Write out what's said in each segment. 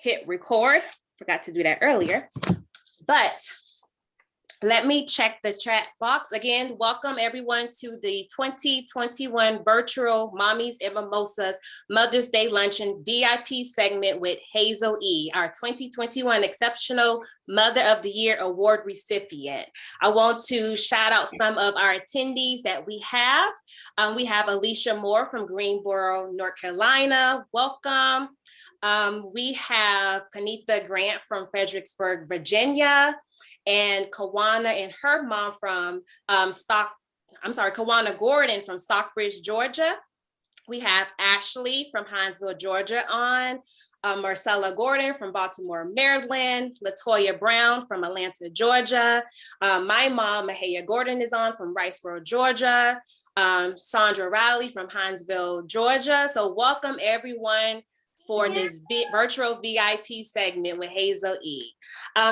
hit record. Forgot to do that earlier, but let me check the chat box. Again, welcome everyone to the 2021 virtual Mommies and Mimosas Mother's Day Luncheon VIP segment with Hazel-E, our 2021 Exceptional Mother of the Year Award recipient. I want to shout out some of our attendees that we have. We have Alicia Moore from Greensboro, North Carolina. Welcome. We have Kanitha Grant from Fredericksburg, Virginia, and Kawana and her mom from Kawana Gordon from Stockbridge, Georgia. We have Ashley from Hinesville, Georgia on, Marcella Gordon from Baltimore, Maryland, Latoya Brown from Atlanta, Georgia. My mom, Mahaya Gordon, is on from Riceboro, Georgia. Sandra Riley from Hinesville, Georgia. So welcome everyone for this virtual VIP segment with Hazel-E.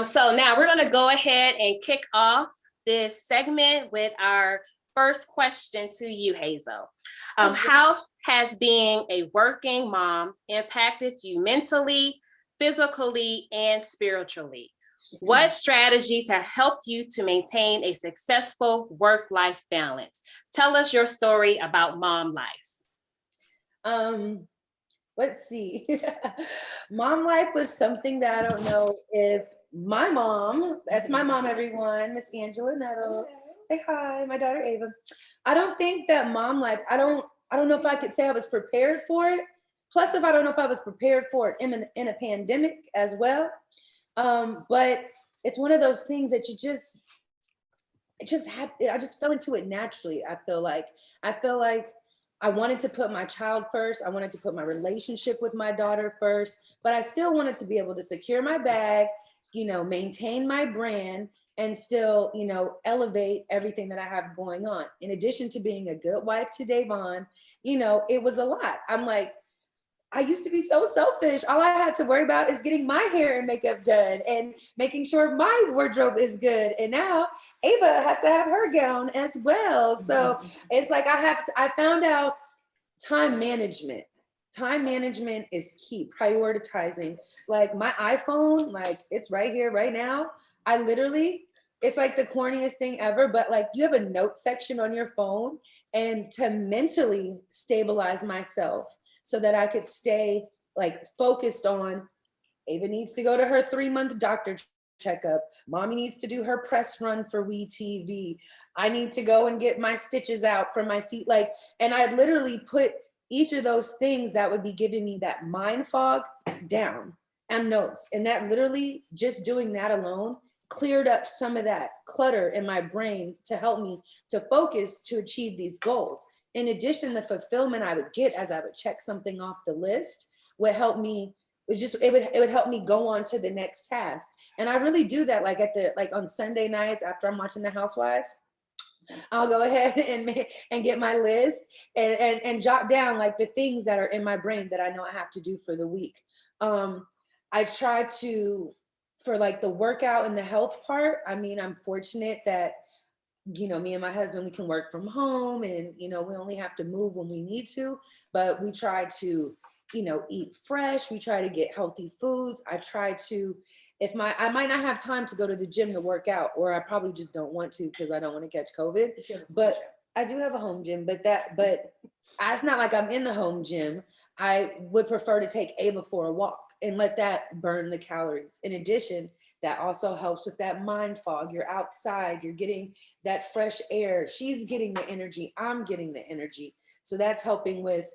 So now we're gonna go ahead and kick off this segment with our first question to you, Hazel. How has being a working mom impacted you mentally, physically, and spiritually? What strategies have helped you to maintain a successful work-life balance? Tell us your story about mom life. Let's see. Mom life was something that I don't know if my mom, that's my mom, everyone, Miss Angela Nettles. Say hi, my daughter Ava. I don't think that mom life, I don't know if I could say I was prepared for it. Plus, if I don't know if I was prepared for it in a pandemic as well. But it's one of those things that I just fell into it naturally. I feel like I wanted to put my child first. I wanted to put my relationship with my daughter first, but I still wanted to be able to secure my bag, maintain my brand, and still, elevate everything that I have going on. In addition to being a good wife to Davon, it was a lot. I'm like, I used to be so selfish. All I had to worry about is getting my hair and makeup done and making sure my wardrobe is good. And now Ava has to have her gown as well. So it's like I found out time management. Time management is key, prioritizing. Like my iPhone, like it's right here, right now. It's like the corniest thing ever, but like you have a note section on your phone, and to mentally stabilize myself so that I could stay like focused on Ava needs to go to her 3-month doctor checkup. Mommy needs to do her press run for WeTV. I need to go and get my stitches out from my seat. And I literally put each of those things that would be giving me that mind fog down and notes. And that literally just doing that alone cleared up some of that clutter in my brain to help me to focus to achieve these goals. In addition, the fulfillment I would get as I would check something off the list would help me. It would help me go on to the next task. And I really do that like on Sunday nights after I'm watching The Housewives. I'll go ahead and get my list and jot down like the things that are in my brain that I know I have to do for the week. I try to, for like the workout and the health part, I mean, I'm fortunate that me and my husband, we can work from home and, we only have to move when we need to, but we try to, eat fresh. We try to get healthy foods. I try to, I might not have time to go to the gym to work out, or I probably just don't want to because I don't want to catch COVID, but I do have a home gym, but it's not like I'm in the home gym. I would prefer to take Ava for a walk and let that burn the calories. In addition, that also helps with that mind fog. You're outside, you're getting that fresh air. She's getting the energy, I'm getting the energy. So that's helping with,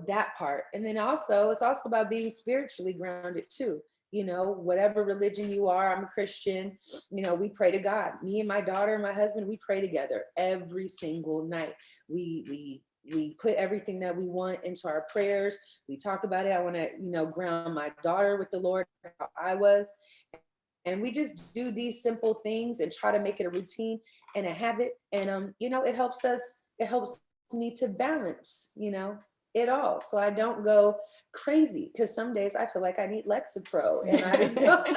that part. And then also, it's also about being spiritually grounded too. Whatever religion you are, I'm a Christian, we pray to God. Me and my daughter and my husband, we pray together every single night. We put everything that we want into our prayers. We talk about it. I want to, ground my daughter with the Lord, how I was. And we just do these simple things and try to make it a routine and a habit. And, it helps me to balance, it all. So I don't go crazy, because some days I feel like I need Lexapro and I just don't.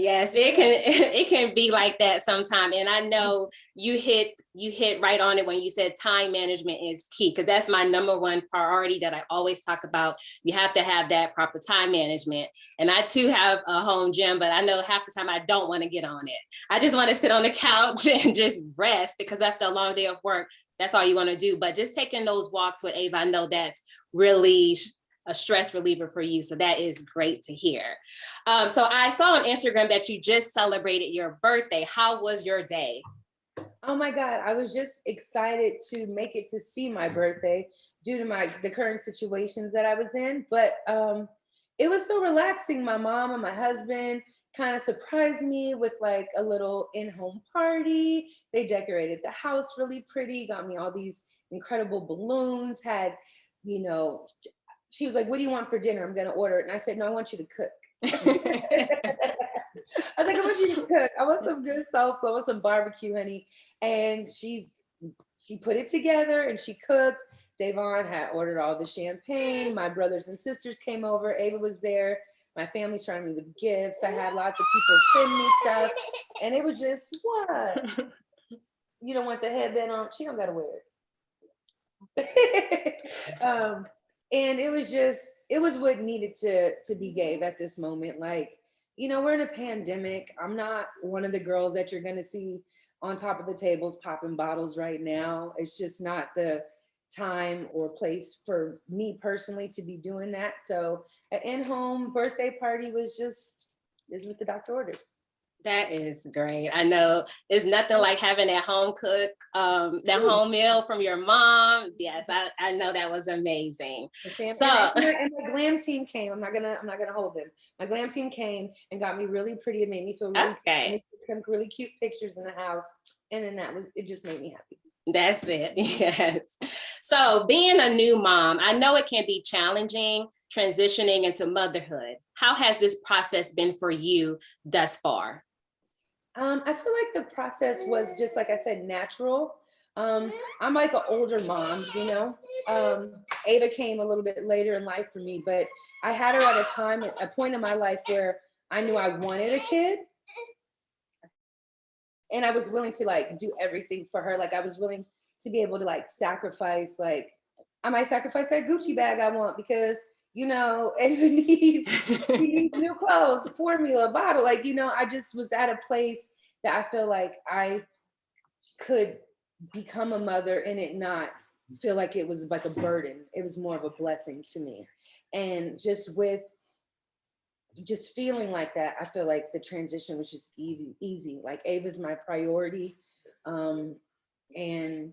Yes, it can be like that sometimes. And I know you hit right on it when you said time management is key, because that's my number one priority that I always talk about. You have to have that proper time management. And I too have a home gym, but I know half the time I don't want to get on it. I just want to sit on the couch and just rest, because after a long day of work, that's all you want to do. But just taking those walks with Ava, I know that's really a stress reliever for you. So that is great to hear. So I saw on Instagram that you just celebrated your birthday. How was your day? Oh my God, I was just excited to make it to see my birthday due to the current situations that I was in. But it was so relaxing. My mom and my husband kind of surprised me with like a little in-home party. They decorated the house really pretty, got me all these incredible balloons, had, you know, she was like, what do you want for dinner? I'm gonna order it. And I said, no, I want you to cook. I was like, I want you to cook. I want some good soul food. I want some barbecue, honey. And she put it together and she cooked. Davon had ordered all the champagne. My brothers and sisters came over. Ava was there. My family's trying me with gifts. I had lots of people send me stuff. And it was just, what? You don't want the headband on? She don't gotta wear it. And it was what needed to be gave at this moment. Like, you know, we're in a pandemic. I'm not one of the girls that you're gonna see on top of the tables popping bottles right now. It's just not the time or place for me personally to be doing that. So an in-home birthday party is what the doctor ordered. That is great. I know it's nothing like having that home cook, that home meal from your mom. Yes, I know that was amazing. So and my glam team came. I'm not gonna hold them. My glam team came and got me really pretty. It made me feel really okay. Some really cute pictures in the house, and then it just made me happy. That's it. Yes. So being a new mom, I know it can be challenging transitioning into motherhood. How has this process been for you thus far? I feel like the process was just, like I said, natural. I'm like an older mom, you know. Ava came a little bit later in life for me, but I had her at a point in my life where I knew I wanted a kid. And I was willing to like do everything for her. Like I was willing to be able to like sacrifice, like I might sacrifice that Gucci bag I want because, you know, Ava needs new clothes, formula, bottle. Like, you know, I just was at a place that I feel like I could become a mother and it not feel like it was like a burden. It was more of a blessing to me. And just feeling like that, I feel like the transition was just easy. Like Ava's my priority. And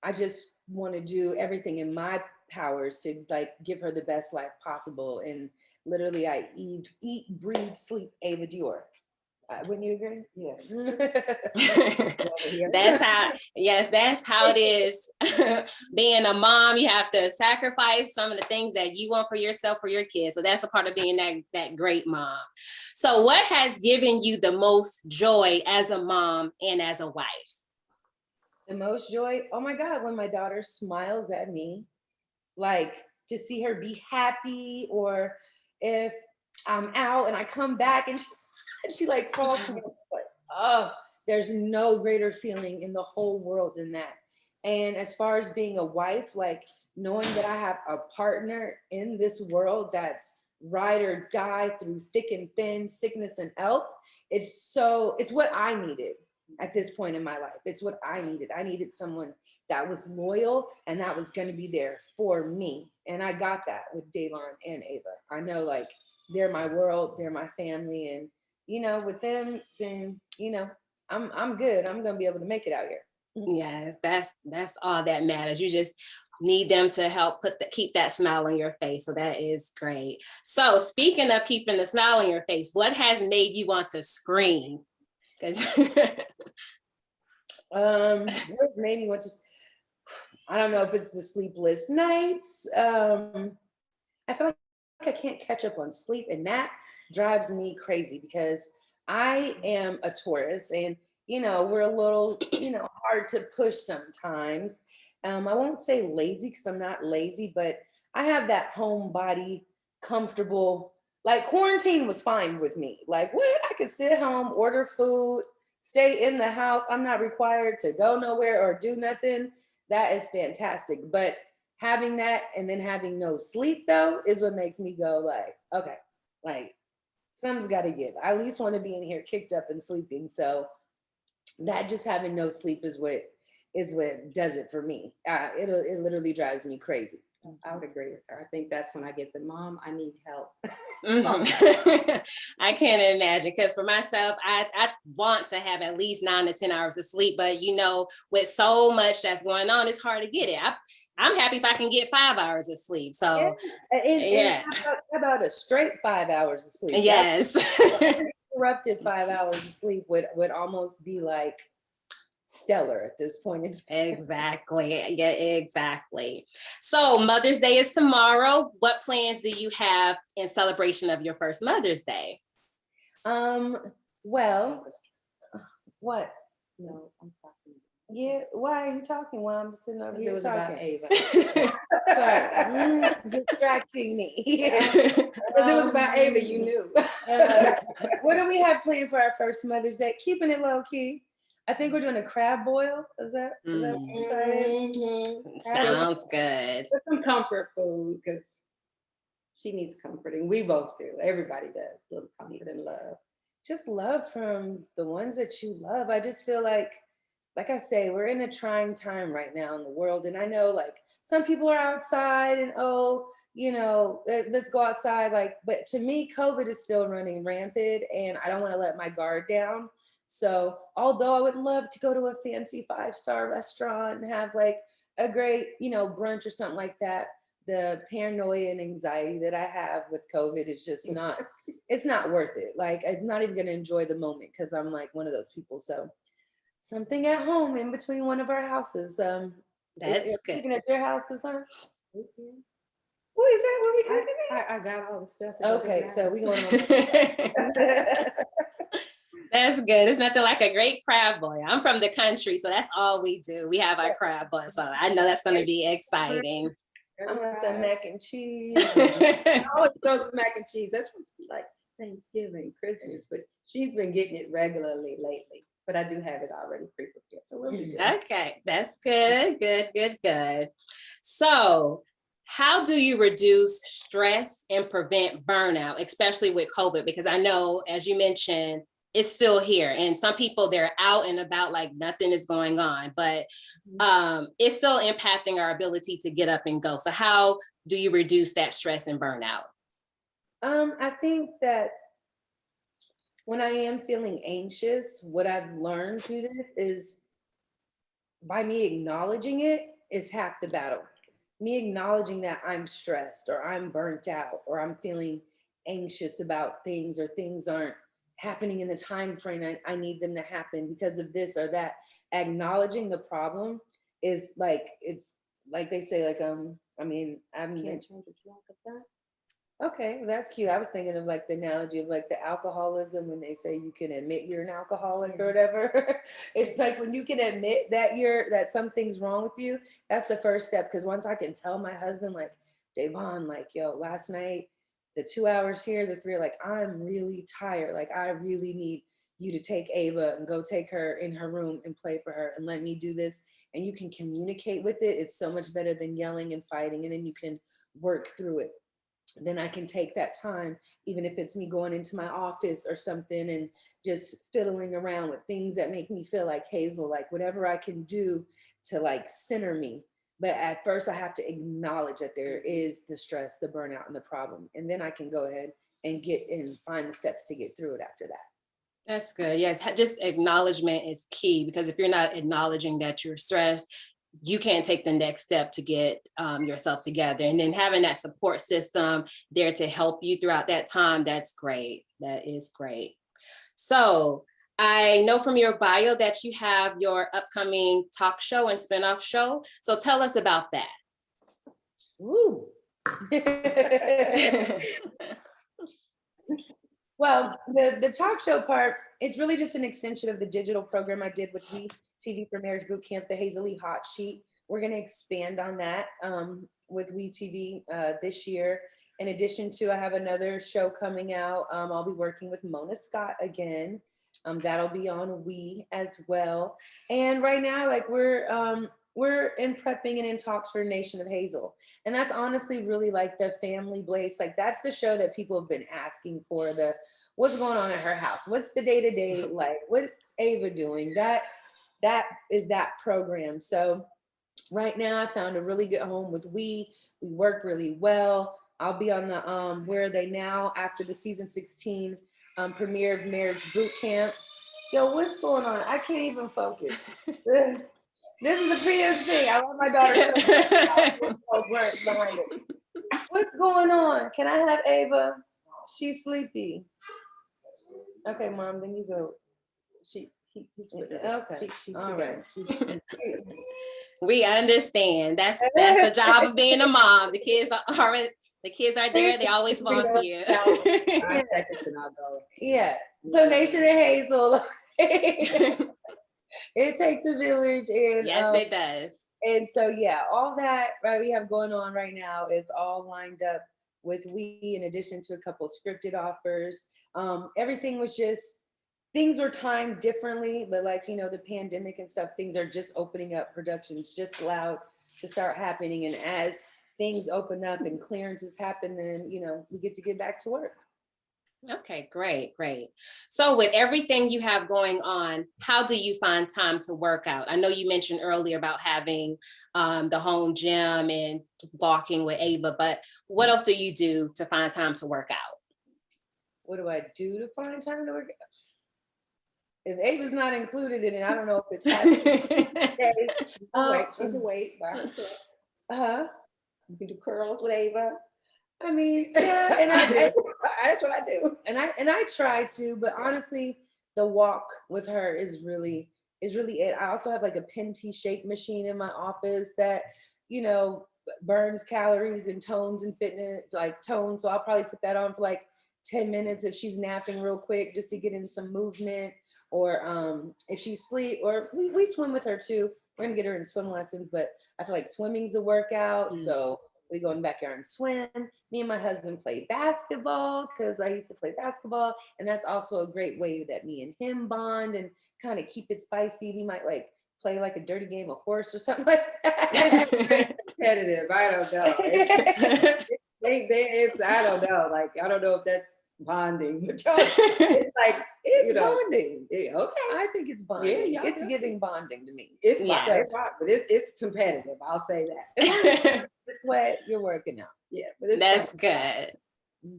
I just want to do everything in my powers to like give her the best life possible. And literally I eat, breathe, sleep Ava Dior. Wouldn't you agree? Yes. That's how it is. Being a mom, you have to sacrifice some of the things that you want for yourself, for your kids. So that's a part of being that great mom. So what has given you the most joy as a mom and as a wife? The most joy? Oh my God, when my daughter smiles at me, like to see her be happy, or if I'm out and I come back and she like falls to me, like, oh, there's no greater feeling in the whole world than that. And as far as being a wife, like knowing that I have a partner in this world that's ride or die through thick and thin, sickness and health, it's what I needed at this point in my life. It's what I needed. I needed someone that was loyal and that was going to be there for me. And I got that with Davon and Ava. I know like they're my world, they're my family. And, you know, with them, then, you know, I'm good. I'm going to be able to make it out here. Yes, that's all that matters. You just need them to help keep that smile on your face. So that is great. So speaking of keeping the smile on your face, what has made you want to scream? What made me want to, I don't know if it's the sleepless nights. I feel like I can't catch up on sleep, and that drives me crazy because I am a Taurus, and you know, we're a little, you know, hard to push sometimes. I won't say lazy because I'm not lazy, but I have that homebody, comfortable Like quarantine was fine with me. Like what? I could sit home, order food, stay in the house. I'm not required to go nowhere or do nothing. That is fantastic. But having that and then having no sleep though is what makes me go like, okay, like something's got to give. I at least want to be in here kicked up and sleeping. So that just having no sleep is what does it for me. It literally drives me crazy. I would agree with her. I think that's when I get the mom, I need help. Mhm. I can't imagine, because for myself, I want to have at least 9 to 10 hours of sleep, but you know, with so much that's going on, it's hard to get it. I'm happy if I can get 5 hours of sleep. So And how about a straight 5 hours of sleep? yes. Interrupted 5 hours of sleep would almost be like stellar at this point in time. Exactly. Yeah, exactly. So Mother's Day is tomorrow. What plans do you have in celebration of your first Mother's Day? Well, what? No, I'm talking. Yeah, why are you talking while I'm sitting over It here was talking? about Ava. Sorry, distracting me. Because it was about Ava, you knew. What do we have planned for our first Mother's Day? Keeping it low key. I think we're doing a crab boil. Is that Sounds good. With some comfort food, because she needs comforting. We both do. Everybody does. A little comfort and love. just love from the ones that you love. I just feel like I say, we're in a trying time right now in the world. And I know like some people are outside and let's go outside. Like, but to me, COVID is still running rampant and I don't want to let my guard down. So although I would love to go to a fancy 5-star restaurant and have like a great, brunch or something like that, the paranoia and anxiety that I have with COVID is just it's not worth it. Like I'm not even gonna enjoy the moment because I'm like one of those people. So something at home in between one of our houses. That's good. Speaking at your house this time. What is that? What we cooking at? I got all the stuff. Okay, so we going on. That's good. It's nothing like a great crab boil. I'm from the country, so that's all we do. We have our crab boil, so I know that's going to be exciting. I want some mac and cheese. I always throw some mac and cheese. That's what she like Thanksgiving, Christmas, but she's been getting it regularly lately. But I do have it already pre-prepared, so we'll be good. Okay, that's good. Good. So, how do you reduce stress and prevent burnout, especially with COVID? Because I know, as you mentioned, it's still here, and some people, they're out and about like nothing is going on, but it's still impacting our ability to get up and go. So how do you reduce that stress and burnout? I think that when I am feeling anxious, what I've learned through this is by me acknowledging it is half the battle. Me acknowledging that I'm stressed or I'm burnt out or I'm feeling anxious about things or things aren't happening in the time frame I need them to happen because of this or that. Acknowledging the problem is like, it's like they say, like, I'm Can't change what you want, but that. okay, well, that's cute. I was thinking of like the analogy of like the alcoholism when they say you can admit you're an alcoholic or whatever. It's like when you can admit that something's wrong with you, that's the first step. Because once I can tell my husband, like, Davon, like, yo, last night, the 2 hours here, the 3, like, I'm really tired. Like, I really need you to take Ava and go take her in her room and play for her and let me do this. And you can communicate with it. It's so much better than yelling and fighting. And then you can work through it. Then I can take that time, even if it's me going into my office or something and just fiddling around with things that make me feel like Hazel, like whatever I can do to like center me. But at first I have to acknowledge that there is the stress, the burnout, and the problem. And then I can go ahead and find the steps to get through it after that. That's good. Yes, just acknowledgement is key, because if you're not acknowledging that you're stressed, you can't take the next step to get yourself together. And then having that support system there to help you throughout that time, that's great. That is great. So I know from your bio that you have your upcoming talk show and spinoff show. So tell us about that. Ooh. Well, the talk show part, it's really just an extension of the digital program I did with We TV for Marriage Boot Camp, the Hazel-E Hot Sheet. We're going to expand on that with We TV this year. In addition to, I have another show coming out. I'll be working with Mona Scott again. That'll be on We as well. And right now, like we're in prepping and in talks for Nation of Hazel. And that's honestly really like the family place. Like that's the show that people have been asking for, the what's going on at her house? What's the day-to-day like? What's Ava doing? That is that program. So right now I found a really good home with We work really well. I'll be on the Where Are They Now after the season 16 premiere of Marriage Boot Camp. Yo, what's going on? I can't even focus. This is the prettiest thing. I love my daughter so much. Behind it. What's going on? Can I have Ava? She's sleepy. Okay, Mom, then you go. He's with us. Okay. She's All together. right. We understand. That's the job of being a mom. The kids are there. They always want you. Yeah. So Nation and Hazel. It takes a village, and yes, it does. And so yeah, all that we have going on right now is all lined up with We, in addition to a couple of scripted offers. Everything was just, things were timed differently, but like, you know, the pandemic and stuff, things are just opening up, productions just allowed to start happening. And as things open up and clearances happen, then, you know, we get to get back to work. Okay, great. So with everything you have going on, how do you find time to work out? I know you mentioned earlier about having the home gym and walking with Ava, but what else do you do to find time to work out? What do I do to find time to work out? If Ava's not included in it, I don't know if it's happening. She's awake by herself. You can do curls with Ava. I mean, yeah, and that's what I do. And I try to, but honestly, the walk with her is really it. I also have like a Penti shake machine in my office that, you know, burns calories and tones and fitness, like tones. So I'll probably put that on for like 10 minutes if she's napping real quick, just to get in some movement. Or if she's asleep, or we swim with her too. We're gonna get her in swim lessons, but I feel like swimming's a workout. So we go in the backyard and swim. Me and my husband play basketball because I used to play basketball. And that's also a great way that me and him bond and kind of keep it spicy. We might like play like a dirty game of horse or something like that. Competitive. I don't know. I don't know. Like, I don't know if that's bonding. It's like, it's bonding. Okay. I think it's bonding. Yeah, it's giving bonding to me. It's hot, but it's competitive. I'll say that. It's what you're working out. Yeah, but that's good.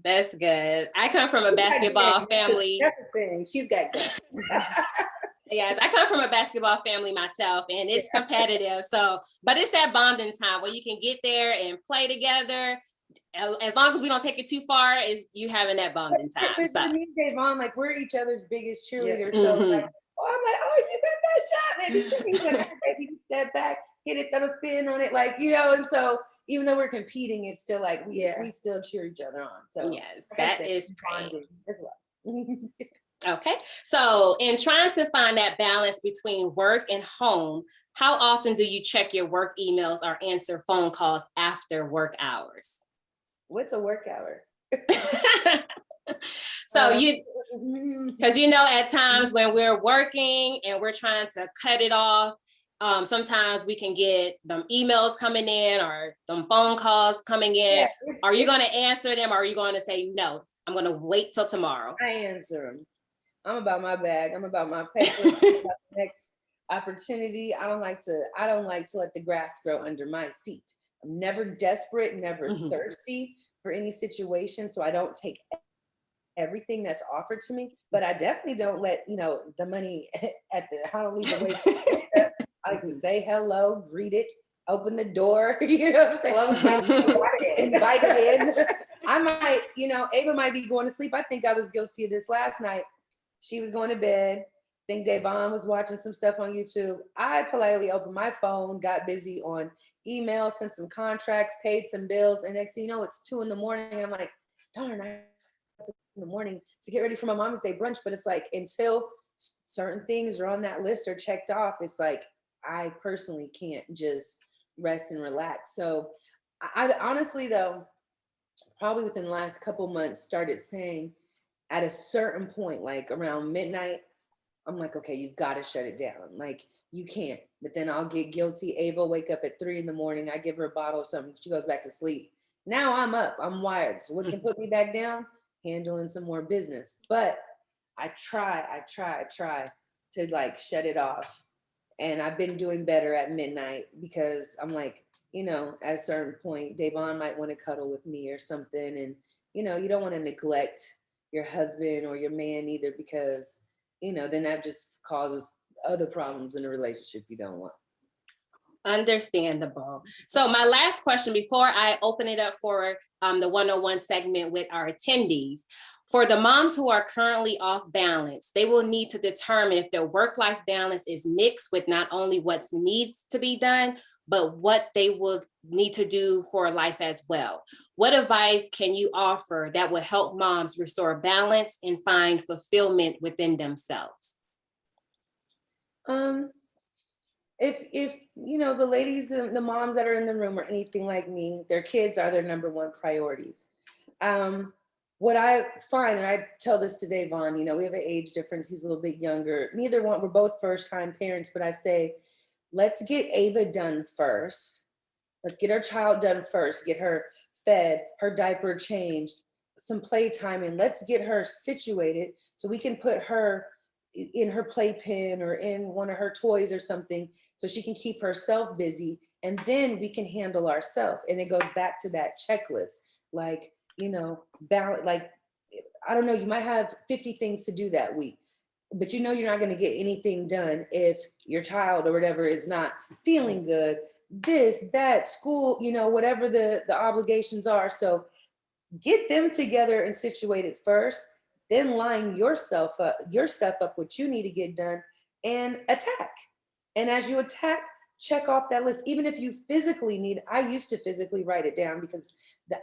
That's good. I come from a basketball family. That's the thing. She's got good. Yes, I come from a basketball family myself, and it's competitive. So, but it's that bonding time where you can get there and play together. As long as we don't take it too far, is you having that bonding time. But me and Davon, like, we're each other's biggest cheerleaders. So like, I'm like, oh, you got that shot, baby. He's like, baby, step back, hit it, throw a spin on it, like, you know. And so even though we're competing, it's still like we still cheer each other on. So yes, that is great as well. Okay, so in trying to find that balance between work and home, how often do you check your work emails or answer phone calls after work hours? What's a work hour? So because you know, at times when we're working and we're trying to cut it off, sometimes we can get them emails coming in or them phone calls coming in. Are you going to answer them, or are you going to say, no, I'm going to wait till tomorrow? I answer them. I'm about my bag. I'm about my paper. About the next opportunity. I don't like to let the grass grow under my feet. I'm never desperate, never thirsty for any situation. So I don't take everything that's offered to me, but I definitely don't let, the money I don't leave the way. I like to say hello, greet it, open the door, what I'm saying? Invite it in. I might, Ava might be going to sleep. I think I was guilty of this last night. She was going to bed. I think Davon was watching some stuff on YouTube. I politely opened my phone, got busy on email, sent some contracts, paid some bills, and next thing you know, it's 2 a.m. And I'm like, darn, I in the morning to get ready for my Mom's Day brunch. But it's like, until certain things are on that list or checked off, it's like I personally can't just rest and relax. So I honestly, though, probably within the last couple months, started saying at a certain point, like around midnight, I'm like, okay, you've got to shut it down. Like, you can't. But then I'll get guilty. Ava will wake up at 3 a.m. I give her a bottle of something. She goes back to sleep. Now I'm up. I'm wired. So what can put me back down? Handling some more business. But I try to like shut it off. And I've been doing better at midnight because I'm like, at a certain point, Davon might want to cuddle with me or something. And, you don't want to neglect your husband or your man either, because, then that just causes other problems in a relationship you don't want. Understandable. So my last question before I open it up for the 101 segment with our attendees. For the moms who are currently off balance, they will need to determine if their work-life balance is mixed with not only what needs to be done, but what they will need to do for life as well. What advice can you offer that will help moms restore balance and find fulfillment within themselves? If the ladies, the moms that are in the room or anything like me, their kids are their number one priorities. What I find, and I tell this to Davon, we have an age difference. He's a little bit younger. Neither one, we're both first-time parents, but I say, let's get Ava done first. Let's get our child done first. Get her fed, her diaper changed, some playtime, and let's get her situated so we can put her in her playpen or in one of her toys or something so she can keep herself busy, and then we can handle ourselves. And it goes back to that checklist, like, balance. Like, I don't know, you might have 50 things to do that week, but you're not going to get anything done if your child or whatever is not feeling good, this, that, school, whatever the obligations are. So get them together and situated first, then line your stuff up, what you need to get done, and attack. And as you attack, check off that list. Even if you physically need, I used to physically write it down because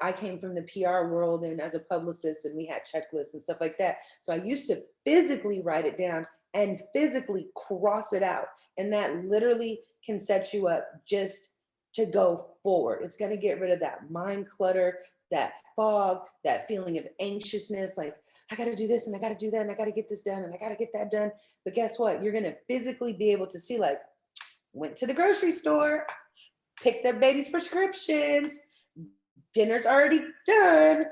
I came from the PR world and as a publicist, and we had checklists and stuff like that. So I used to physically write it down and physically cross it out. And that literally can set you up just to go forward. It's going to get rid of that mind clutter, that fog, that feeling of anxiousness, like, I got to do this and I got to do that and I got to get this done and I got to get that done. But guess what? You're going to physically be able to see, like, went to the grocery store, picked up baby's prescriptions, dinner's already done,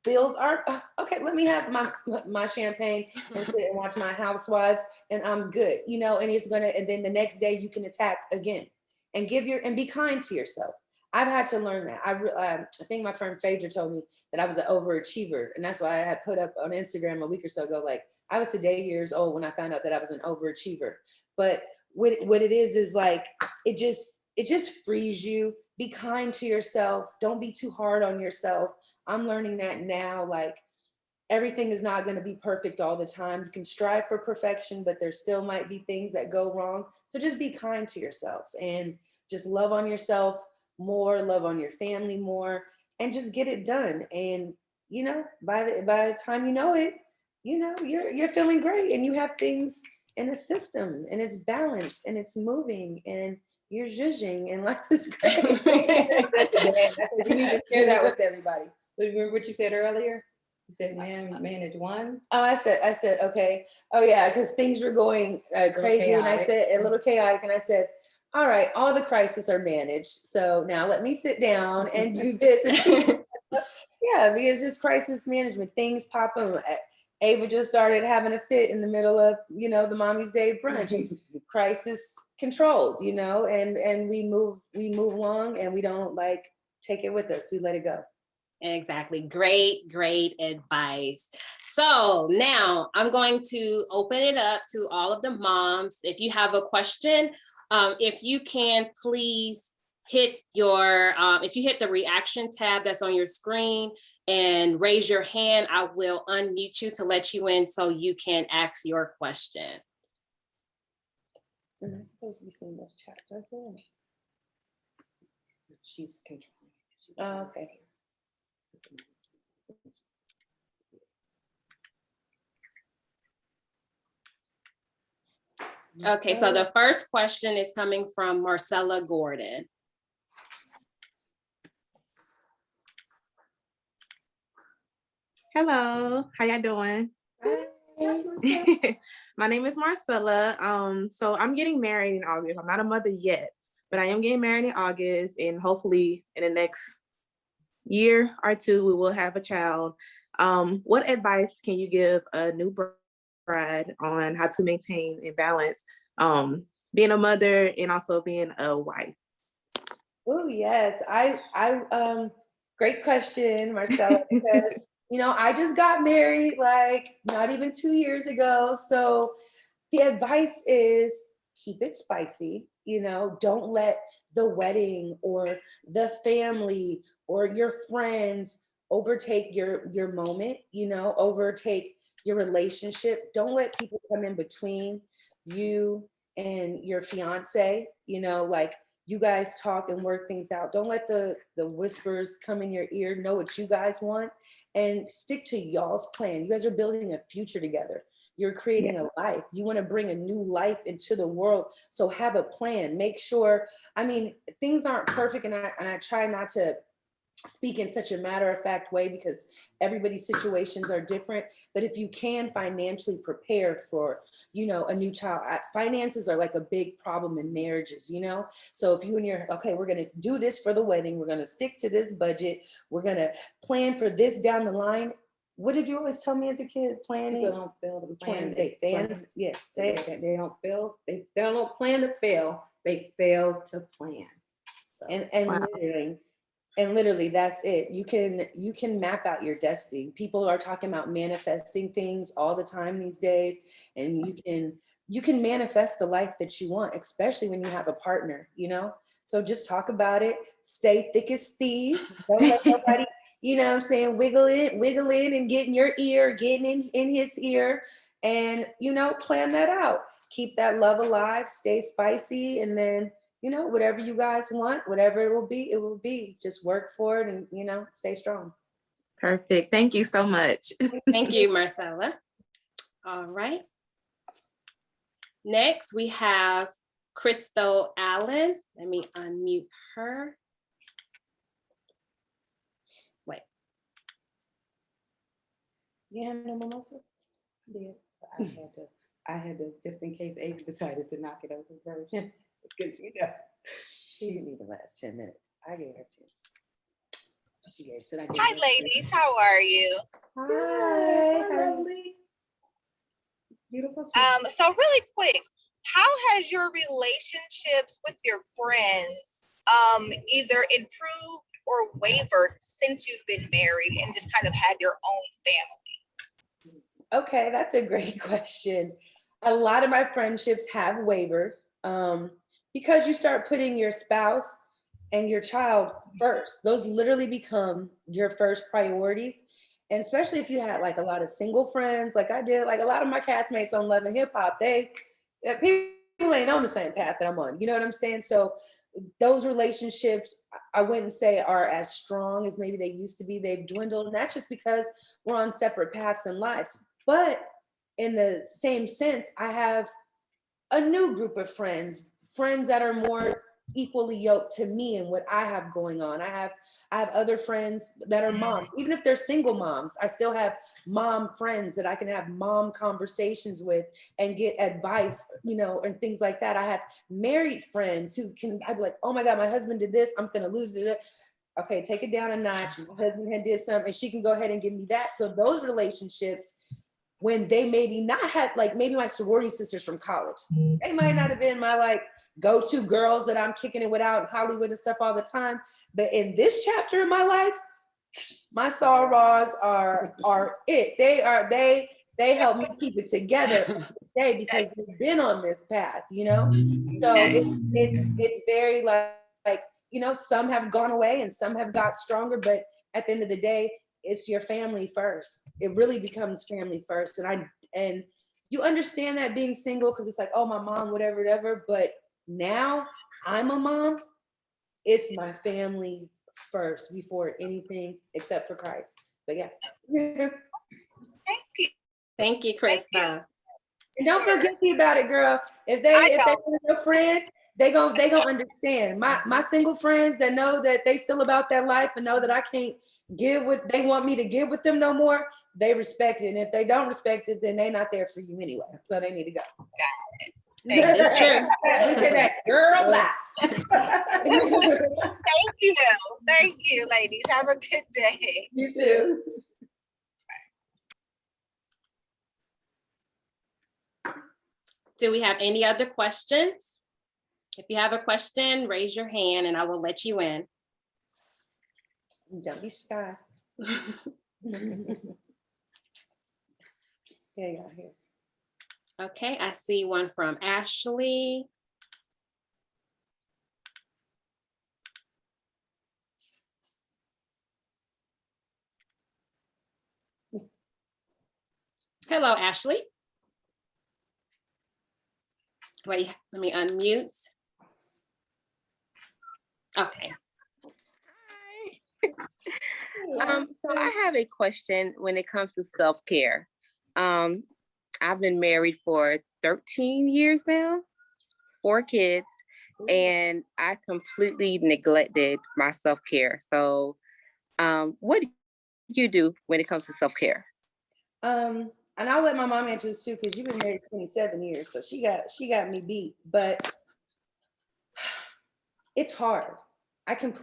bills are, okay, let me have my champagne and sit and watch my housewives and I'm good, and it's gonna, and then the next day you can attack again and and be kind to yourself. I've had to learn that. I think my friend Phaedra told me that I was an overachiever, and that's why I had put up on Instagram a week or so ago, like, I was today years old when I found out that I was an overachiever. But what it is like, it just frees you. Be kind to yourself. Don't be too hard on yourself. I'm learning that now. Like, everything is not going to be perfect all the time. You can strive for perfection, but there still might be things that go wrong. So just be kind to yourself and just love on yourself more, love on your family more, and just get it done. And by the time you're feeling great and you have things in a system and it's balanced and it's moving and you're zhuzhing and life is great. You need to share that with everybody. Remember what you said earlier? You said manage one. Oh, I said, okay. Oh yeah, because things were going crazy, and I said a little chaotic, and I said, all right, all the crises are managed. So now let me sit down and do this. Yeah, because just crisis management, things pop up. Ava just started having a fit in the middle of, the Mommy's Day brunch. Crisis controlled, and we move along, and we don't like take it with us. We let it go. Exactly. Great advice. So now I'm going to open it up to all of the moms. If you have a question, if you can please hit if you hit the reaction tab that's on your screen and raise your hand, I will unmute you to let you in so you can ask your question. Am I supposed to be seeing those chats right there? She's controlling. Oh, okay. Okay, so the first question is coming from Marcella Gordon. Hello, how y'all doing? My name is Marcella. So I'm getting married in August. I'm not a mother yet, but I am getting married in August, and hopefully in the next year or two, we will have a child. What advice can you give a new bride on how to maintain and balance being a mother and also being a wife? Oh yes, great question, Marcella, because I just got married like not even 2 years ago. So the advice is keep it spicy, don't let the wedding or the family or your friends overtake your moment, overtake your relationship. Don't let people come in between you and your fiance, like you guys talk and work things out. Don't let the whispers come in your ear. Know what you guys want and stick to y'all's plan. You guys are building a future together. You're creating a life. You want to bring a new life into the world. So have a plan. Make sure, things aren't perfect, and I try not to speak in such a matter-of-fact way because everybody's situations are different. But if you can financially prepare for, a new child, finances are like a big problem in marriages, So if you and your, okay, we're going to do this for the wedding. We're going to stick to this budget. We're going to plan for this down the line. What did you always tell me as a kid? Planning. People don't fail to plan. They don't plan to fail. They fail to plan. So Wow. Literally that's it. You can map out your destiny. People are talking about manifesting things all the time these days, and you can manifest the life that you want, especially when you have a partner, So just talk about it. Stay thick as thieves. Don't let nobody, wiggle in and get in your ear, getting in his ear, and plan that out. Keep that love alive, stay spicy, and then whatever you guys want, whatever it will be. Just work for it and, stay strong. Perfect. Thank you so much. Thank you, Marcella. All right. Next, we have Crystal Allen. Let me unmute her. Wait. Yeah, no mimosa? Yeah. I had to, just in case Ava decided to knock it over version. Because she didn't need the last 10 minutes. I gave her 10. Hi, ladies. How are you? Hi. Lovely. Beautiful. So really quick, how has your relationships with your friends either improved or wavered since you've been married and just kind of had your own family? Okay, that's a great question. A lot of my friendships have wavered because you start putting your spouse and your child first. Those literally become your first priorities. And especially if you had like a lot of single friends, like I did, like a lot of my castmates on Love and Hip Hop, people ain't on the same path that I'm on. You know what I'm saying? So those relationships, I wouldn't say are as strong as maybe they used to be. They've dwindled, and that's just because we're on separate paths in lives. But in the same sense, I have a new group of friends that are more equally yoked to me and what I have going on. I have other friends that are moms. Even if they're single moms, I still have mom friends that I can have mom conversations with and get advice, and things like that. I have married friends who I'd be like, oh my God, my husband did this, I'm gonna lose it. Okay, take it down a notch. My husband had did something, and she can go ahead and give me that. So those relationships, when they maybe not had, like maybe my sorority sisters from college, they might not have been my like go-to girls that I'm kicking it with out in Hollywood and stuff all the time. But in this chapter of my life, my sorors are it. They help me keep it together today because they've been on this path, So it's very like some have gone away and some have got stronger, but at the end of the day, it's your family first. It really becomes family first. And you understand that being single, because it's like, oh, my mom, whatever. But now I'm a mom. It's my family first before anything except for Christ. But yeah. Thank you. Thank you, Krista. And don't feel guilty about it, girl. If they want a friend, they gonna understand. My single friends that know that they still about that life and know that I can't give what they want me to give with them no more, they respect it. And if they don't respect it, then they're not there for you anyway. So they need to go. It's true. Look at that girl lie. Thank you. Thank you, ladies. Have a good day. You too. Do we have any other questions? If you have a question, raise your hand and I will let you in. Don't be shy. Yeah, here. Okay, I see one from Ashley. Hello, Ashley. Wait, let me unmute. Okay. So I have a question when it comes to self-care. I've been married for 13 years now, 4 kids, and I completely neglected my self-care. So what do you do when it comes to self-care? And I'll let my mom answer this too, because you've been married 27 years, so she got me beat. But it's hard. I could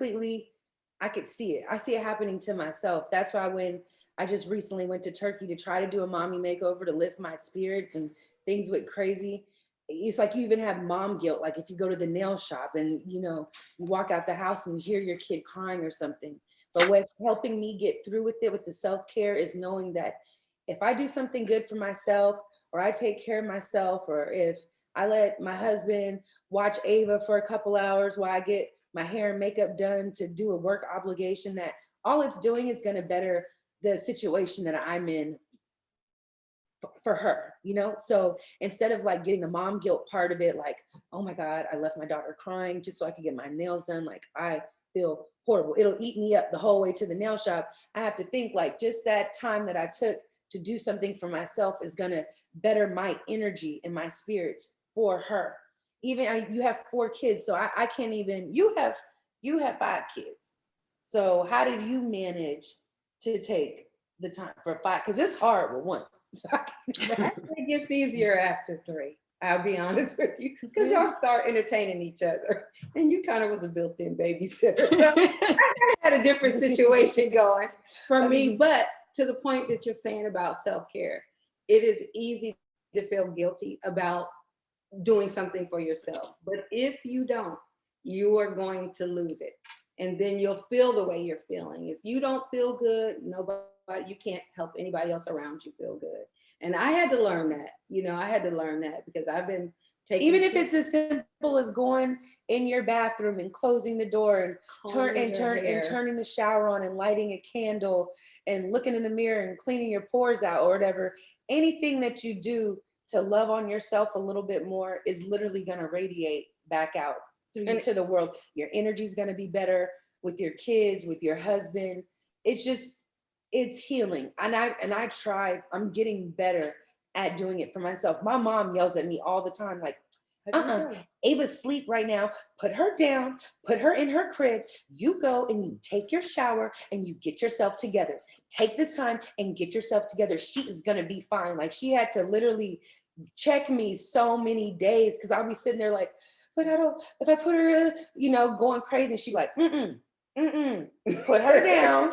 see it. I see it happening to myself. That's why when I just recently went to Turkey to try to do a mommy makeover to lift my spirits and things went crazy. It's like you even have mom guilt. Like if you go to the nail shop and you walk out the house and you hear your kid crying or something. But what's helping me get through with it with the self-care is knowing that if I do something good for myself, or I take care of myself, or if I let my husband watch Ava for a couple hours while I get my hair and makeup done to do a work obligation, that all it's doing is going to better the situation that I'm in for her, So instead of like getting the mom guilt part of it, like, oh my God, I left my daughter crying just so I could get my nails done. Like I feel horrible. It'll eat me up the whole way to the nail shop. I have to think like just that time that I took to do something for myself is going to better my energy and my spirits for her. Even you have 4 kids, so I can't even, you have 5 kids. So how did you manage to take the time for 5? Because it's hard with 1. So Actually, it gets easier after 3. I'll be honest with you, because y'all start entertaining each other, and you kind of was a built-in babysitter. So I kind of had a different situation going for me. But to the point that you're saying about self-care, it is easy to feel guilty about doing something for yourself. But if you don't, you are going to lose it. And then you'll feel the way you're feeling. If you don't feel good, you can't help anybody else around you feel good. And I had to learn that, I had to learn that because I've been taking. Even if it's as simple as going in your bathroom and closing the door and turning the shower on and lighting a candle and looking in the mirror and cleaning your pores out or whatever, anything that you do to love on yourself a little bit more is literally going to radiate back out to the world. Your energy is going to be better with your kids, with your husband. It's healing. And I tried, I'm getting better at doing it for myself. My mom yells at me all the time, like, Ava's asleep right now. Put her down, put her in her crib. You go and you take your shower and you get yourself together. Take this time and get yourself together. She is going to be fine. Like she had to literally check me so many days because I'll be sitting there like, but if I put her, going crazy. And she like, put her down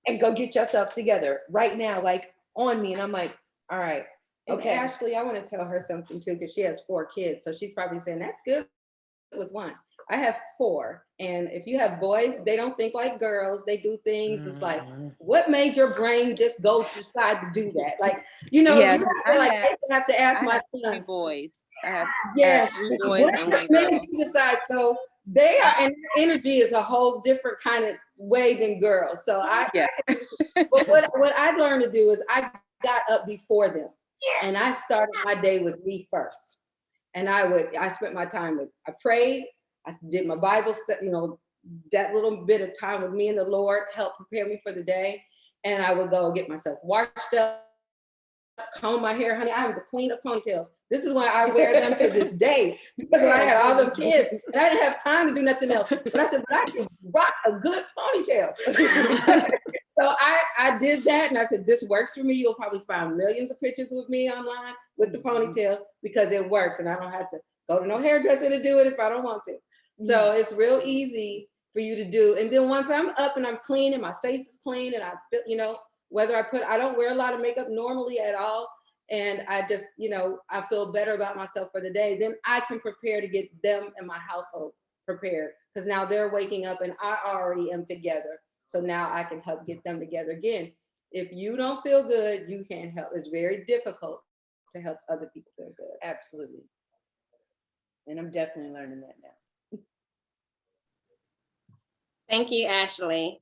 and go get yourself together right now, like on me. And I'm like, all right. Okay. And Ashley, I want to tell her something too, because she has 4 kids. So she's probably saying that's good with 1. I have 4. And if you have boys, they don't think like girls. They do things. It's like, what made your brain just go decide to do that? Like, I have to ask my son. 3 boys. I have 3 boys what and 1 girl. You decide. So they are, and energy is a whole different kind of way than girls. So but what I learned to do is I got up before them. And I started my day with me first. And I spent my time I prayed, I did my Bible study, that little bit of time with me and the Lord helped prepare me for the day. And I would go get myself washed up, comb my hair, honey. I am the queen of ponytails. This is why I wear them to this day, because when I had all them kids and I didn't have time to do nothing else. But I said, but I can rock a good ponytail. So I did that, and I said, this works for me. You'll probably find millions of pictures with me online with the ponytail, because it works, and I don't have to go to no hairdresser to do it if I don't want to. So it's real easy for you to do. And then once I'm up and I'm clean and my face is clean and I feel, you know, I don't wear a lot of makeup normally at all. And I just, you know, I feel better about myself for the day. Then I can prepare to get them and my household prepared, because now they're waking up and I already am together. So now I can help get them together again. If you don't feel good, you can't help. It's very difficult to help other people feel good. Absolutely. And I'm definitely learning that now. Thank you, Ashley.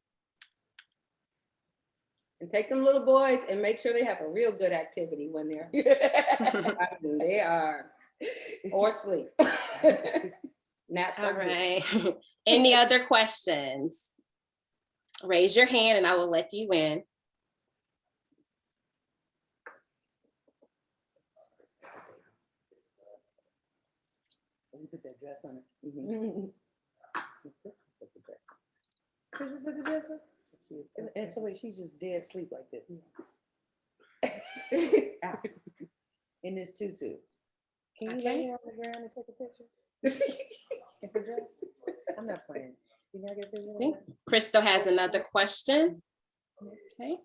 And take them little boys and make sure they have a real good activity when they're I mean, they are, or sleep. Naps All are good. right. Any other questions? Raise your hand and I will let you in. Let me put that dress on it. Mhm. Did you put the dress on? And so wait, she just dead asleep like this. In this tutu. Can you lay here on the ground and take a picture? In her dress? I'm not playing. Can you get a picture? I think Crystal has another question. Okay.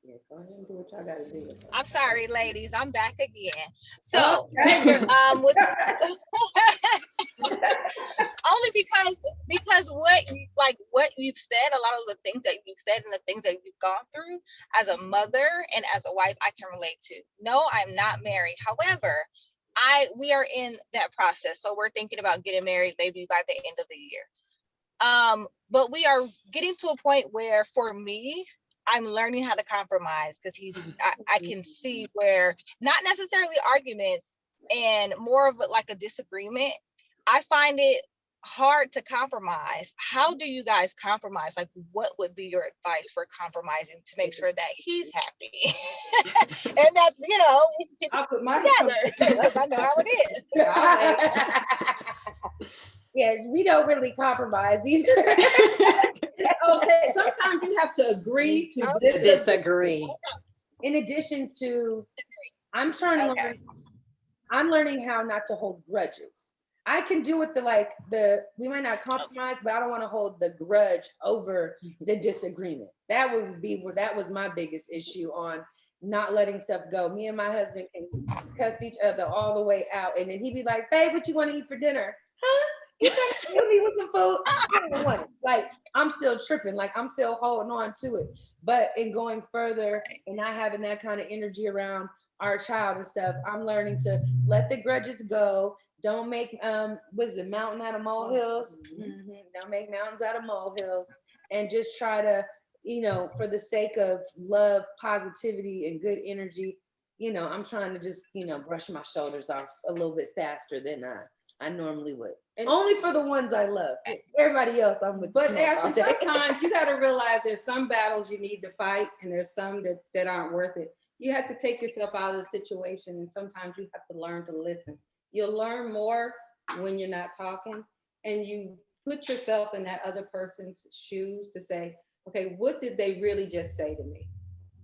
Yeah, go ahead and do what y'all gotta do. I'm sorry, ladies, I'm back again. So, Okay. with only because what you've said, a lot of the things that you've said and the things that you've gone through as a mother and as a wife, I can relate to. No, I'm not married. However, we are in that process. So we're thinking about getting married maybe by the end of the year. But we are getting to a point where, for me, I'm learning how to compromise, because I can see where, not necessarily arguments and more of like a disagreement, I find it hard to compromise. How do you guys compromise? Like, what would be your advice for compromising to make sure that he's happy and that, you know, we can I'll put my together, because I know how it is. Yeah, we don't really compromise either. Okay, sometimes you have to agree to Okay. Disagree. In addition to, I'm trying to learn, I'm learning how not to hold grudges. I can do it we might not compromise, but I don't want to hold the grudge over the disagreement. That was my biggest issue on not letting stuff go. Me and my husband can cuss each other all the way out. And then he'd be like, babe, what you want to eat for dinner? Huh? You trying to kill me with some food? I don't want it. Like, I'm still tripping. Like, I'm still holding on to it. But in going further and not having that kind of energy around our child and stuff, I'm learning to let the grudges go. Don't make mountain out of molehills. Mm-hmm. Don't make mountains out of molehills. And just try to, you know, for the sake of love, positivity, and good energy, you know, I'm trying to just, you know, brush my shoulders off a little bit faster than I normally would. And only for the ones I love. Everybody else, I'm with. But actually, sometimes you got to realize there's some battles you need to fight, and there's some that aren't worth it. You have to take yourself out of the situation, and sometimes you have to learn to listen. You'll learn more when you're not talking, and you put yourself in that other person's shoes to say, okay, what did they really just say to me?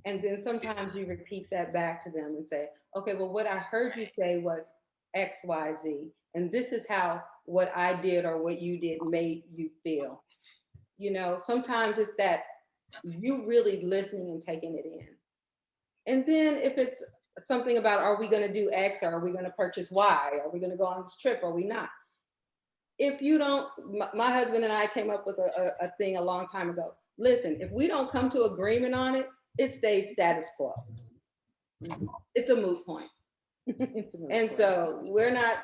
And then sometimes you repeat that back to them and say, okay, well, what I heard you say was X, Y, Z. And this is how what I did or what you did made you feel. You know, sometimes it's that you really listening and taking it in. And then if it's something about, are we going to do X, or are we going to purchase Y? Are we going to go on this trip, or are we not? If you don't, my husband and I came up with a thing a long time ago. Listen, if we don't come to agreement on it, it stays status quo. It's a moot point. And so we're not,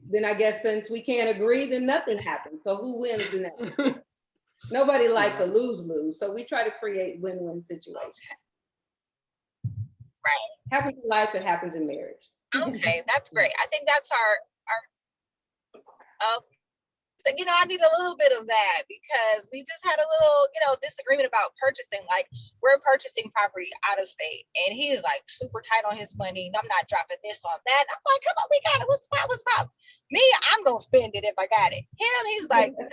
then I guess since we can't agree, then nothing happens. So who wins in that? Nobody likes a lose-lose. So we try to create win-win situations. Right. Happens in life, it happens in marriage. Okay, that's great. I think that's said, I need a little bit of that because we just had a little, disagreement about purchasing. Like, we're purchasing property out of state, and he is like super tight on his money. And I'm not dropping this on that. I'm like, come on, we got it. What's the problem? Me, I'm gonna spend it if I got it. Him, he's like, no.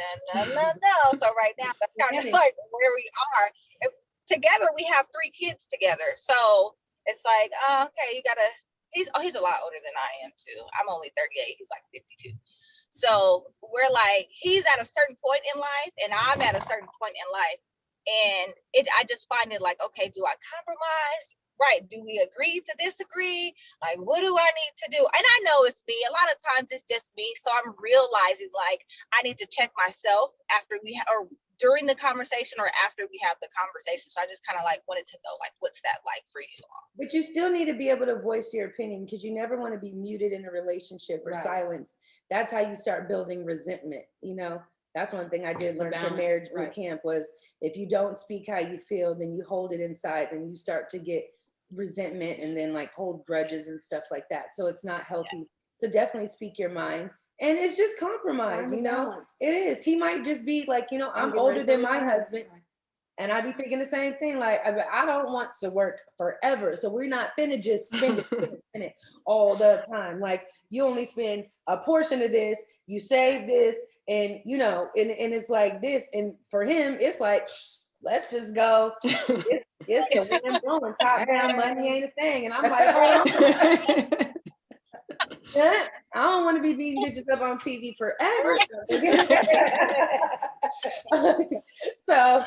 So right now, that's kind of like where we are. And together, we have 3 kids together. So it's like, okay, you gotta. He's a lot older than I am too. I'm only 38. He's like 52. So we're like, he's at a certain point in life and I'm at a certain point in life. And I just find it like, okay, do I compromise? Right. Do we agree to disagree? Like, what do I need to do? And I know it's me. A lot of times it's just me. So I'm realizing like I need to check myself after or during the conversation or after we have the conversation. So I just kind of like wanted to know, like, what's that like for you all? But you still need to be able to voice your opinion because you never want to be muted in a relationship or silenced. That's how you start building resentment. That's one thing I did learn from marriage boot camp was if you don't speak how you feel, then you hold it inside and you start to get resentment and then like hold grudges and stuff like that. So it's not healthy. Yeah. So definitely speak your mind. And it's just compromise, It is. He might just be like, I'm older than my husband. And I be thinking the same thing. Like, I don't want to work forever. So we're not finna just spend it all the time. Like, you only spend a portion of this, you save this, and, and it's like this. And for him, it's like, let's just go. It's the wind blowing, top down, money ain't a thing. And I'm like, hold on. I don't want to be beating bitches up on TV forever. So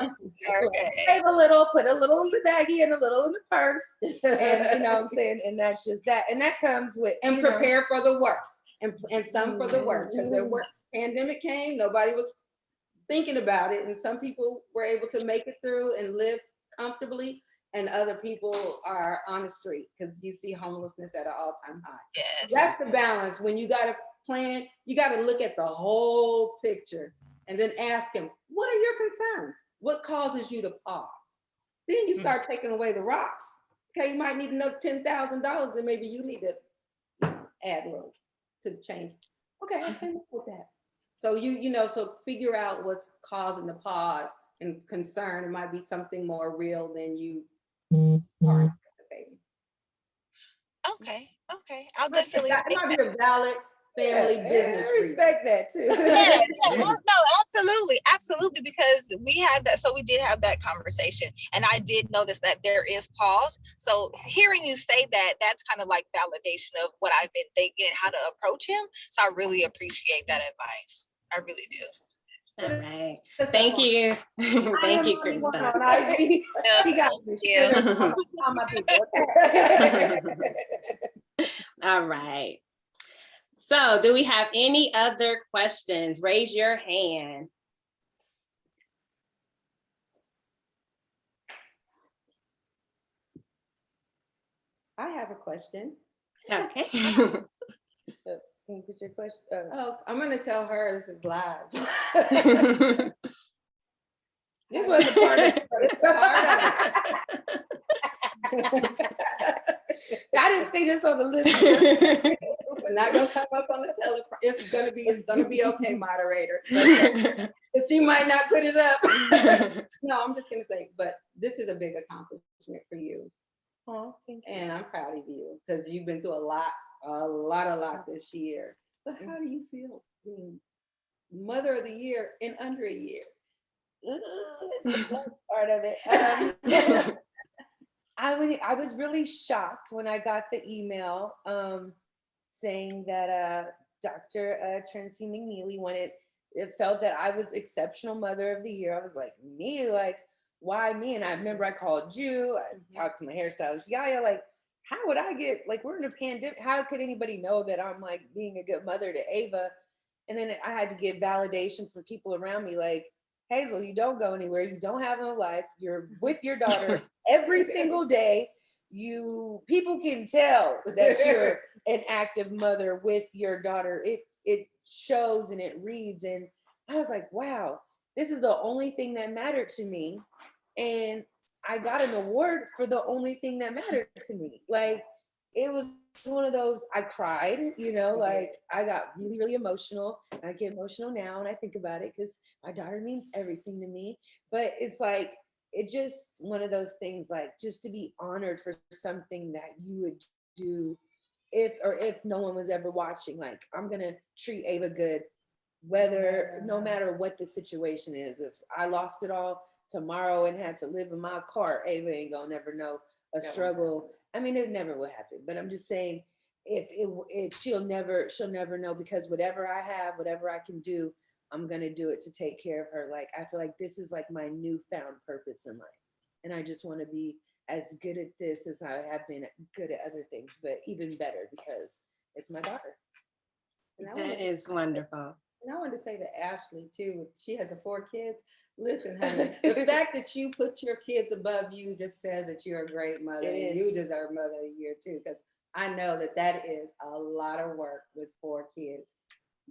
save a little, put a little in the baggie and a little in the purse. And you know what I'm saying? And that's just that. And that comes with and prepare for the worst. And some for the worst. Because the pandemic came, nobody was thinking about it. And some people were able to make it through and live comfortably. And other people are on the street because you see homelessness at an all-time high. Yes. That's the balance. When you got to plan, you got to look at the whole picture and then ask him, what are your concerns? What causes you to pause? Then you start taking away the rocks. Okay, you might need another $10,000 and maybe you need to add a little to change. Okay, I came up with that. So so figure out what's causing the pause and concern. It might be something more real than you are anticipating. Okay. I'll definitely. That might be a valid family business. I respect that too. No, absolutely, because we had that. So we did have that conversation, and I did notice that there is pause. So hearing you say that, that's kind of like validation of what I've been thinking, how to approach him. So I really appreciate that advice. I really do. All right. Thank you. Thank you, Krista. She got me. All right. So do we have any other questions? Raise your hand. I have a question. Okay. Can you put your question? I'm going to tell her this is live. This wasn't part of it. I didn't see this on the list. It's not going to come up on the teleprompter. It's going to be okay, moderator. But she might not put it up. No, I'm just going to say, but this is a big accomplishment for you. Oh, thank you. And I'm proud of you because you've been through a lot this year. But how do you feel being Mother of the Year in under a year? It's the best part of it. I was really shocked when I got the email saying that Dr. Tracy McNeely felt that I was exceptional Mother of the Year. I was like, me? Like, why me? And I remember I called you. I talked to my hairstylist, Yaya, like, how would I get, like, we're in a pandemic. How could anybody know that I'm like being a good mother to Ava? And then I had to get validation from people around me, like, Hazel, you don't go anywhere. You don't have no life. You're with your daughter every single day. People can tell that you're an active mother with your daughter. It shows and it reads. And I was like, wow, this is the only thing that mattered to me. And I got an award for the only thing that mattered to me. Like, it was one of those, I cried, you know, like I got really, really emotional. I get emotional now and I think about it because my daughter means everything to me. But it's like, it just one of those things, like just to be honored for something that you would do if no one was ever watching. Like, I'm gonna treat Ava good, whether no matter what the situation is. If I lost it all tomorrow and had to live in my car, Ava ain't gonna never know a struggle. I mean, it never will happen, but I'm just saying, if she'll never know, because whatever I have, whatever I can do, I'm gonna do it to take care of her. Like, I feel like this is like my newfound purpose in life, and I just want to be as good at this as I have been good at other things, but even better because it's my daughter. That is wonderful. And I want to say to Ashley too, she has 4 kids. Listen, honey, the fact that you put your kids above you just says that you're a great mother. And you deserve Mother of the Year too, because I know that is a lot of work with 4 kids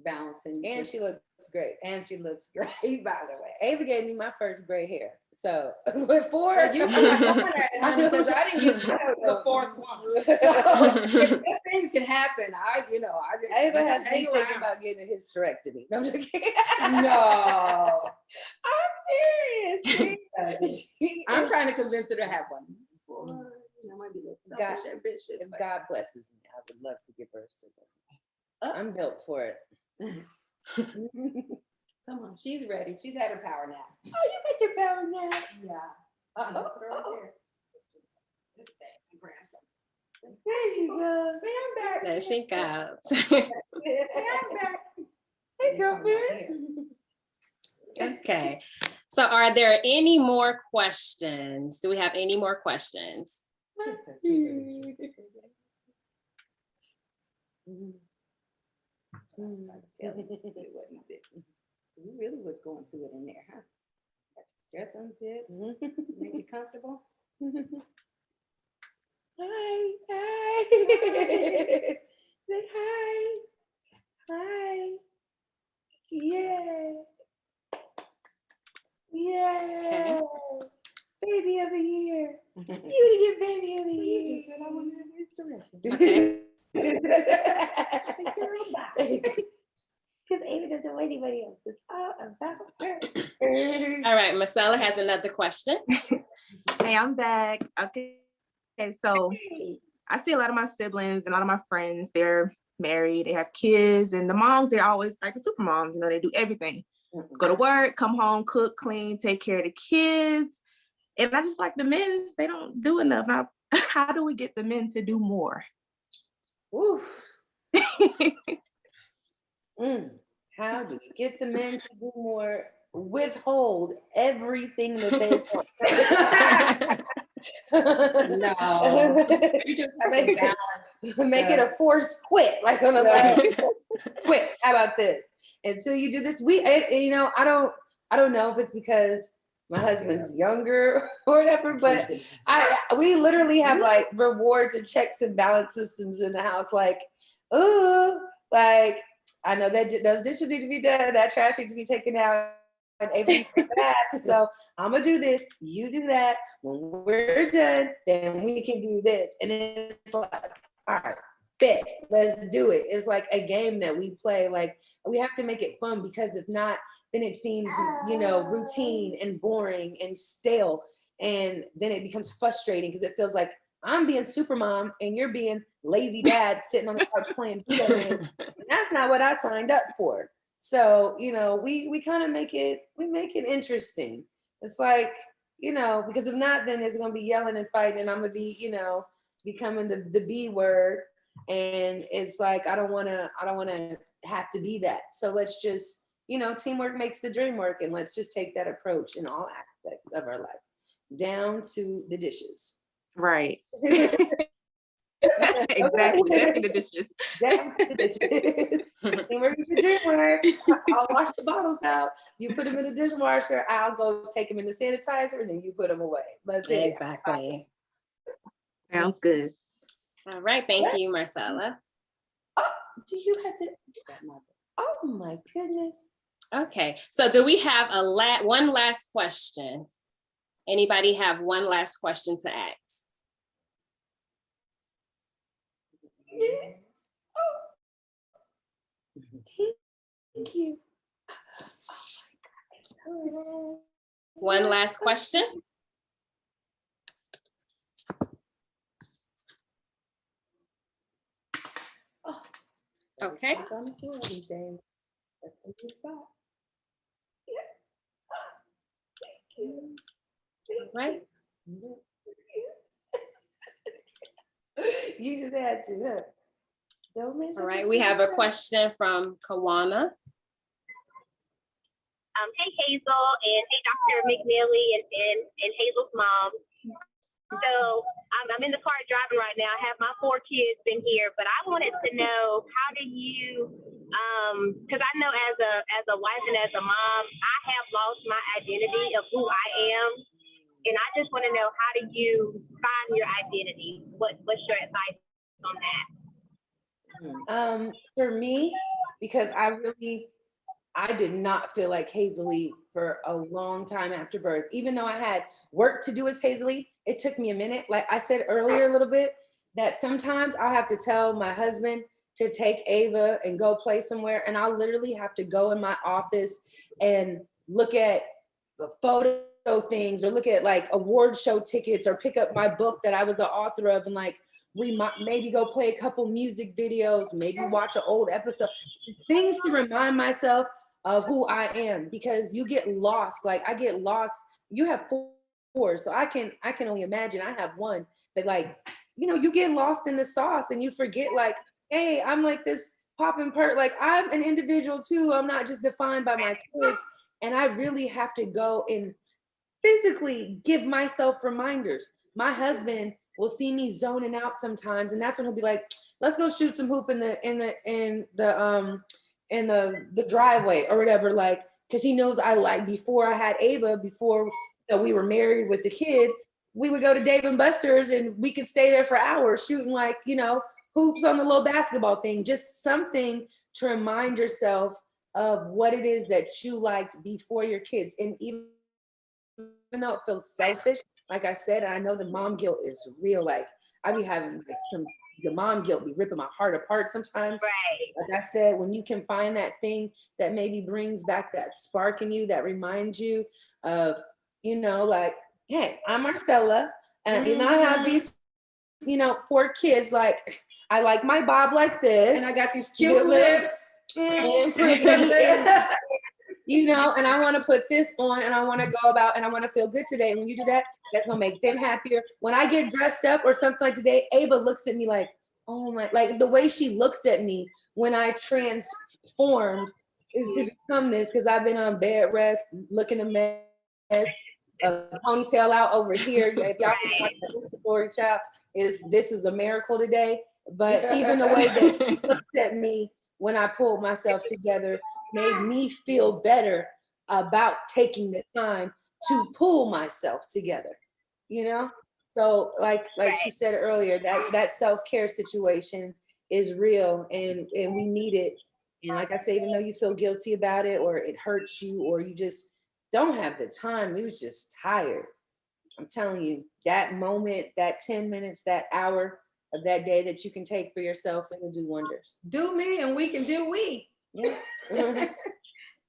balancing. And she looks great. And she looks great, by the way. Ava gave me my first gray hair. So with 4, You can have one at it, honey, because I didn't get the 4th one. So things can happen. Ava has me thinking about getting a hysterectomy. No, I'm just kidding. No. I'm serious. I'm trying to convince her to have one. God, if God blesses me, I would love to give her a single. I'm built for it. Come on, she's ready. She's had her power nap. Oh, you got your power nap. Yeah. Put her right there. Just stay. Grab something. There she goes. Say I'm back. There she goes. Hey, I'm back. Hey, girlfriend. Okay. So are there any more questions? Do we have any more questions? You really was going through it in there, huh? Dress unzip, make you comfortable. Hi, hi. Say hi. Hi. Yeah. Yeah. Baby of the year. You get baby of the year. I want to have this Because Ava doesn't want anybody else. It's all about her. All right, Marcella has another question. Hey, I'm back. Okay, so I see a lot of my siblings and a lot of my friends, they're married, they have kids, and the moms, they're always like the super moms, you know, they do everything. Go to work, come home, cook, clean, take care of the kids. And I just like the men, they don't do enough. Now, how do we get the men to do more? How do you get the men to do more? Withhold everything that they want. No, you just have to balance. Make it a forced quit, like on the quit. How about this? Until you do this, I don't know if it's because my husband's younger or whatever, but we literally have like rewards and checks and balance systems in the house. Like, like I know that those dishes need to be done, that trash needs to be taken out, and everything like that. So I'm gonna do this, you do that. When we're done, then we can do this. And it's like, all right, bet, let's do it. It's like a game that we play. Like, we have to make it fun, because if not, then it seems, routine and boring and stale. And then it becomes frustrating because it feels like I'm being super mom and you're being lazy dad sitting on the couch playing video games. And that's not what I signed up for. So, we kind of make it interesting. It's like, because if not, then it's going to be yelling and fighting, and I'm going to be, becoming the B word. And it's like, I don't want to have to be that. So let's just, teamwork makes the dream work. And let's just take that approach in all aspects of our life, down to the dishes. Right. Exactly. The dishes. Down to the dishes. Teamwork is the dream work. I'll wash the bottles out. You put them in the dishwasher. I'll go take them in the sanitizer, and then you put them away. That's it. Exactly. Sounds good. All right. Thank you, Marcella. Oh, do you have to? Oh my goodness. Okay. So do we have one last question? Anybody have one last question to ask? Thank you. One last question. Okay. It's on the floor these days. That's a good spot. Thank you. Right. You just had to. Look. Don't miss All right. We have a question from Kawana. Hey Hazel and hey Dr. McNeely and Hazel's mom. So I'm in the car driving right now. I have my 4 kids in here, but I wanted to know, how do you, because I know as a wife and as a mom, I have lost my identity of who I am. And I just want to know, how do you find your identity? What's your advice on that? For me, because I did not feel like Hazel-E for a long time after birth. Even though I had work to do as Hazel-E, it took me a minute. Like I said earlier a little bit, that sometimes I'll have to tell my husband to take Ava and go play somewhere. And I'll literally have to go in my office and look at the photo things or look at like award show tickets or pick up my book that I was an author of and like maybe go play a couple music videos, maybe watch an old episode. Things to remind myself of who I am, because you get lost. Like I get lost. You have 4, so I can only imagine. I have 1, but like, you get lost in the sauce and you forget like, hey, I'm like this popping like I'm an individual too. I'm not just defined by my kids. And I really have to go and physically give myself reminders. My husband will see me zoning out sometimes, and that's when he'll be like, let's go shoot some hoop in the driveway or whatever, like, because he knows I like, before I had Ava, before we were married with the kid, we would go to Dave and Buster's and we could stay there for hours shooting like, hoops on the little basketball thing, just something to remind yourself of what it is that you liked before your kids. And even though it feels selfish, like I said, I know the mom guilt is real. Like I be having like the mom guilt be ripping my heart apart sometimes. Right. Like I said, when you can find that thing that maybe brings back that spark in you, that reminds you of, like, hey, I'm Marcella, and I have these, 4 kids. Like I like my bob like this, And I got these cute lips. and pretty lips. And I want to put this on and I want to go about and I want to feel good today. And when you do that, that's going to make them happier. When I get dressed up or something like today, Ava looks at me like, oh my, like the way she looks at me when I transformed is to become this, because I've been on bed rest, looking a mess, a ponytail out over here. If y'all can watch the story, child, this is a miracle today. But even the way that she looks at me when I pulled myself together made me feel better about taking the time to pull myself together, So like she said earlier, that self-care situation is real and we need it. And like I say, even though you feel guilty about it or it hurts you or you just don't have the time, you was just tired. I'm telling you, that moment, that 10 minutes, that hour of that day that you can take for yourself, it will do wonders. Do me and we can do we. Yeah. A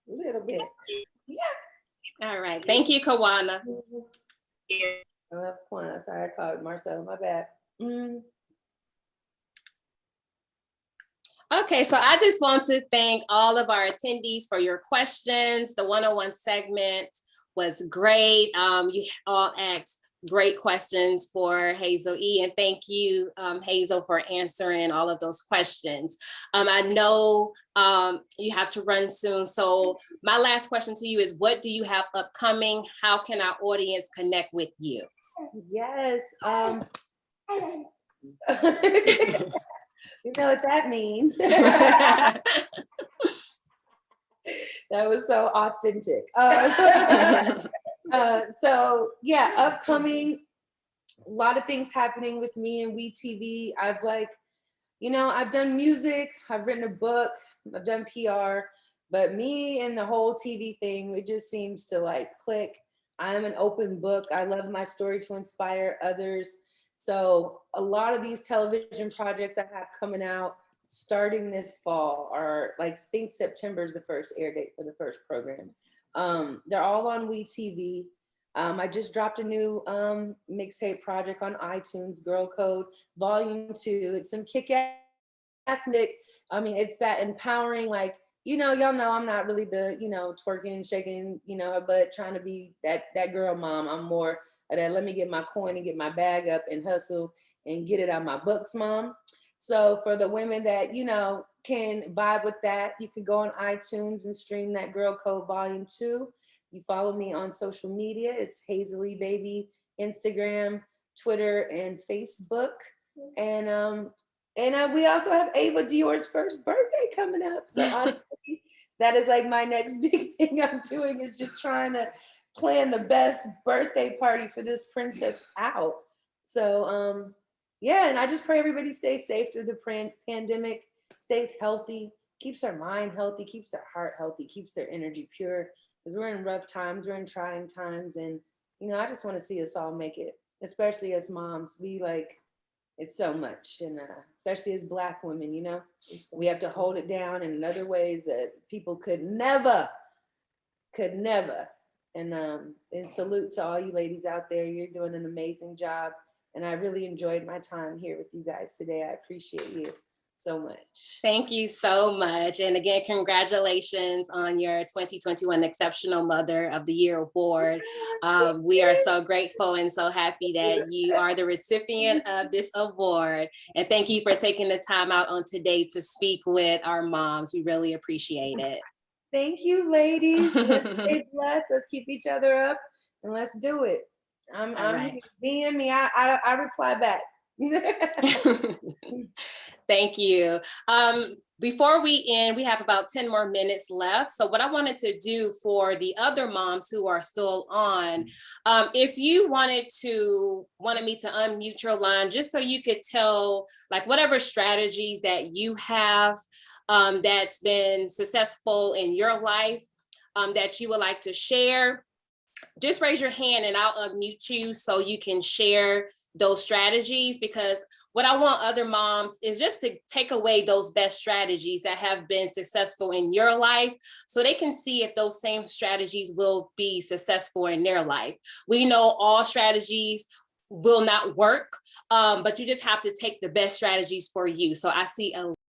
little bit. All right. Thank you, Kawana. Oh, that's fun. Sorry, I called Marcella. My bad. Okay, so I just want to thank all of our attendees for your questions. The 101 segment was great. You all asked great questions for Hazel-E, and thank you, Hazel, for answering all of those questions. I know you have to run soon, so my last question to you is, what do you have upcoming? How can our audience connect with you? Yes. You know what that means. That was so authentic. So yeah, upcoming, a lot of things happening with me and WeTV. I've done music, I've written a book, I've done PR, but me and the whole TV thing, it just seems to like click. I'm an open book. I love my story to inspire others. So a lot of these television projects I have coming out starting this fall are like, I think September is the first air date for the first program. They're all on WeTV. I just dropped a new mixtape project on iTunes, Girl Code Volume 2. It's some kick-ass Nick. I mean, it's that empowering, like, y'all know I'm not really the, twerking, shaking, but trying to be that girl mom. I'm more of that, let me get my coin and get my bag up and hustle and get it out my books, mom. So for the women that, can vibe with that, you can go on iTunes and stream that Girl Code Volume 2. You follow me on social media. It's Hazel-E Baby, Instagram, Twitter, and Facebook. And we also have Ava Dior's first birthday coming up. So honestly, that is like my next big thing I'm doing, is just trying to plan the best birthday party for this princess out. So yeah, and I just pray everybody stays safe through the pandemic, stays healthy, keeps their mind healthy, keeps their heart healthy, keeps their energy pure. Because we're in rough times, we're in trying times, and I just want to see us all make it, especially as moms. We it's so much, and especially as Black women, we have to hold it down in other ways that people could never. And salute to all you ladies out there. You're doing an amazing job, and I really enjoyed my time here with you guys today. I appreciate you so much. Thank you so much. And again, congratulations on your 2021 Exceptional Mother of the Year award. We are so grateful and so happy that you are the recipient of this award. And thank you for taking the time out on today to speak with our moms. We really appreciate it. Thank you, ladies. Let's stay blessed. Let's keep each other up, and let's do it. I'm right. being me. I reply back. Thank you. Before we end, we have about 10 more minutes left. So what I wanted to do for the other moms who are still on, if you wanted me to unmute your line, just so you could tell like whatever strategies that you have that's been successful in your life that you would like to share, just raise your hand and I'll unmute you so you can share those strategies, because what I want other moms is just to take away those best strategies that have been successful in your life so they can see if those same strategies will be successful in their life. We know all strategies will not work, but you just have to take the best strategies for you. So I see a